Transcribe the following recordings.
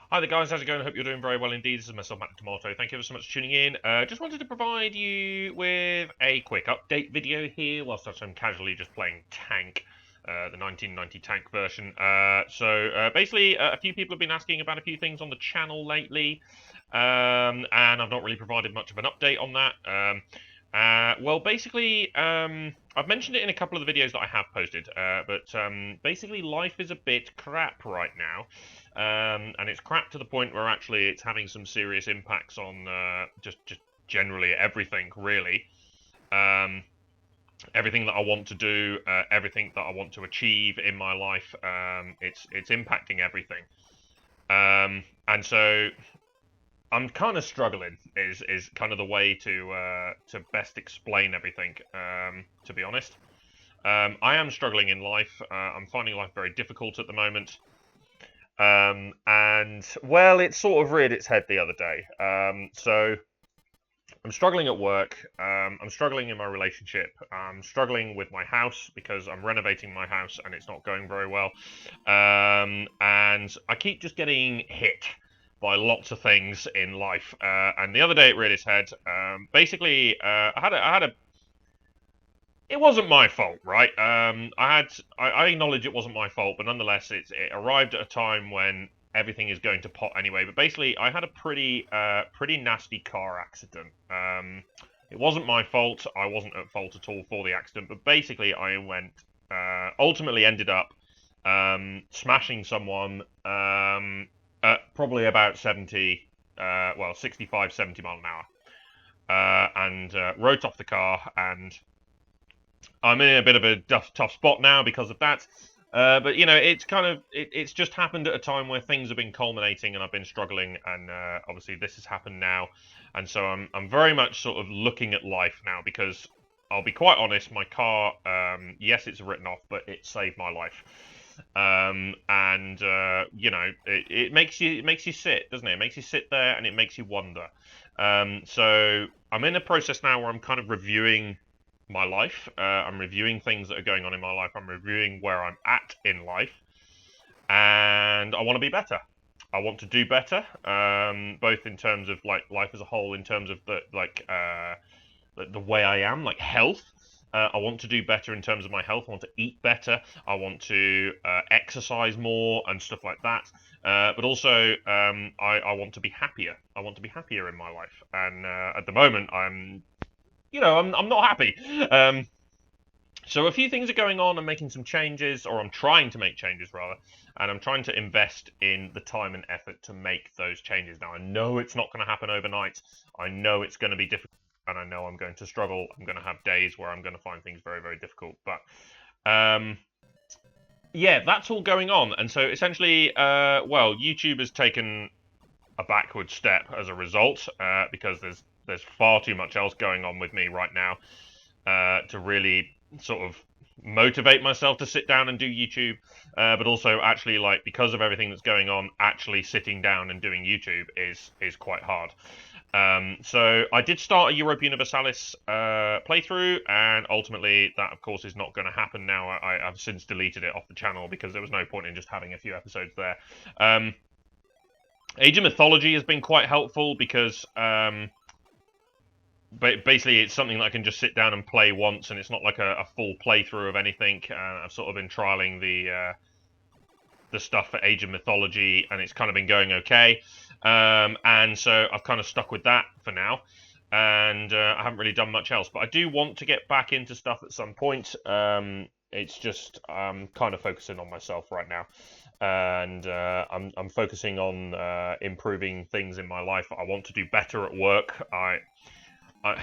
Hi there, guys. How's it going? I hope you're doing very well indeed. This is myself, Matt the Tomato. Thank you ever so much for tuning in. Just wanted to provide you with a quick update video here, whilst I'm casually just playing Tank, the 1990 Tank version. Basically, a few people have been asking about a few things on the channel lately, and I've not really provided much of an update on that. I've mentioned it in a couple of the videos that I have posted, but basically life is a bit crap right now. And it's crap to the point where actually it's having some serious impacts on just generally everything, really. Um, Everything that I want to do, everything that I want to achieve in my life, it's impacting everything. And so I'm kind of struggling. Is kind of the way to best explain everything. To be honest, I am struggling in life. I'm finding life very difficult at the moment. And well, it sort of reared its head the other day. So I'm struggling at work. I'm struggling in my relationship. I'm struggling with my house because I'm renovating my house and it's not going very well. And I keep just getting hit by lots of things in life. And the other day it reared its head. I had a it wasn't my fault, right? I acknowledge it wasn't my fault, but nonetheless, it arrived at a time when everything is going to pot anyway. But basically, I had a pretty nasty car accident. It wasn't my fault. I wasn't at fault at all for the accident. But basically, ultimately ended up smashing someone at probably about 65, 70 mile an hour. And wrote off the car, and I'm in a bit of a tough spot now because of that. But you know, it's just happened at a time where things have been culminating and I've been struggling, and obviously this has happened now, and so I'm very much sort of looking at life now because I'll be quite honest, my car, yes, it's written off, but it saved my life. And you know, it makes you sit, doesn't it? It makes you sit there and it makes you wonder. So I'm in a process now where I'm kind of reviewing my life. I'm reviewing things that are going on in my life. I'm reviewing where I'm at in life, and I want to be better. I want to do better, both in terms of like life as a whole, in terms of the way I am, like health. I want to do better in terms of my health. I want to eat better. I want to exercise more and stuff like that. But also, I want to be happier. I want to be happier in my life. And at the moment, I'm not happy. Um, so a few things are going on. I'm making some changes, or I'm trying to make changes rather, and I'm trying to invest in the time and effort to make those changes. Now I know it's not going to happen overnight. I know it's going to be difficult, and I know I'm going to struggle. I'm going to have days where I'm going to find things very, very difficult. But yeah, that's all going on, and so essentially, YouTube has taken a backward step as a result because there's far too much else going on with me right now to really sort of motivate myself to sit down and do YouTube, but also actually like because of everything that's going on, actually sitting down and doing YouTube is quite hard. So I did start a Europa Universalis playthrough, and ultimately that, of course, is not going to happen now. I've since deleted it off the channel because there was no point in just having a few episodes there. Age of Mythology has been quite helpful because basically it's something that I can just sit down and play once, and it's not like a full playthrough of anything. I've sort of been trialing the stuff for Age of Mythology, and it's kind of been going okay. And so I've kind of stuck with that for now, and I haven't really done much else. But I do want to get back into stuff at some point. It's just I'm kind of focusing on myself right now, and I'm focusing on improving things in my life. I want to do better at work. I I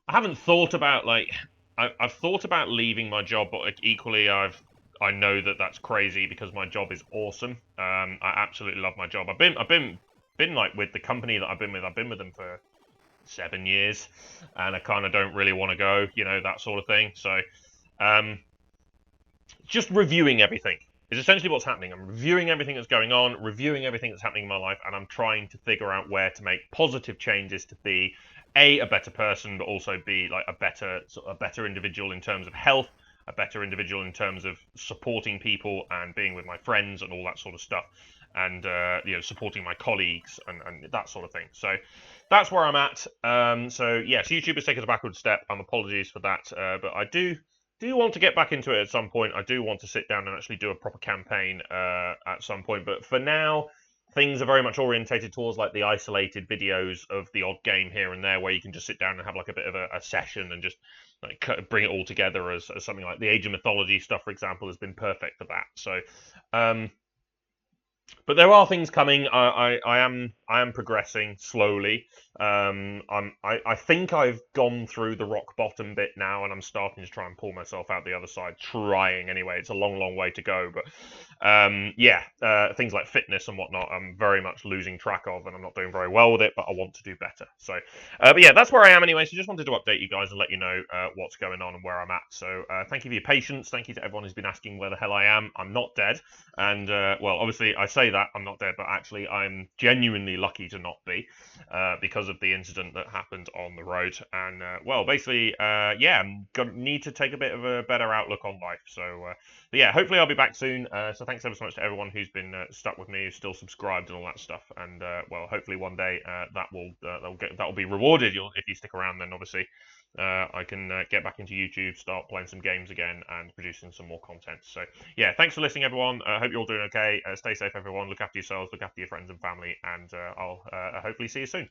haven't thought about like I've thought about leaving my job, but like equally I know that that's crazy because my job is awesome. I absolutely love my job. I've been like with the company that I've been with. I've been with them for 7 years, and I kind of don't really want to go, that sort of thing. So, um, just reviewing everything is essentially what's happening. I'm reviewing everything that's going on, reviewing everything that's happening in my life, and I'm trying to figure out where to make positive changes to be a better person, but also be like a better individual in terms of health a better individual in terms of supporting people and being with my friends and all that sort of stuff, and supporting my colleagues and that sort of thing. So that's where I'm at. So yes, YouTube has taken a backward step. Apologies for that, but I do want to get back into it at some point. I do want to sit down and actually do a proper campaign at some point. But for now, things are very much orientated towards like the isolated videos of the odd game here and there, where you can just sit down and have like a bit of a session and just like bring it all together as something like the Age of Mythology stuff, for example, has been perfect for that. So. But there are things coming. I am progressing slowly. I think I've gone through the rock bottom bit now, and I'm starting to try and pull myself out the other side. Trying anyway. It's a long way to go, but things like fitness and whatnot, I'm very much losing track of, and I'm not doing very well with it. But I want to do better. So, but yeah, that's where I am anyway. So just wanted to update you guys and let you know what's going on and where I'm at. So thank you for your patience. Thank you to everyone who's been asking where the hell I am. I'm not dead, and well, obviously I say that I'm not dead, but actually I'm genuinely lucky to not be, because of the incident that happened on the road. And well, basically, yeah, I'm gonna need to take a bit of a better outlook on life. So, but yeah, hopefully I'll be back soon. So thanks ever so much to everyone who's been stuck with me, who's still subscribed and all that stuff. And well, hopefully one day that will be rewarded. If you stick around, then obviously. I can get back into YouTube, start playing some games again, and producing some more content. So, yeah, thanks for listening, everyone. I hope you're all doing okay. Stay safe, everyone. Look after yourselves, look after your friends and family, and I'll hopefully see you soon.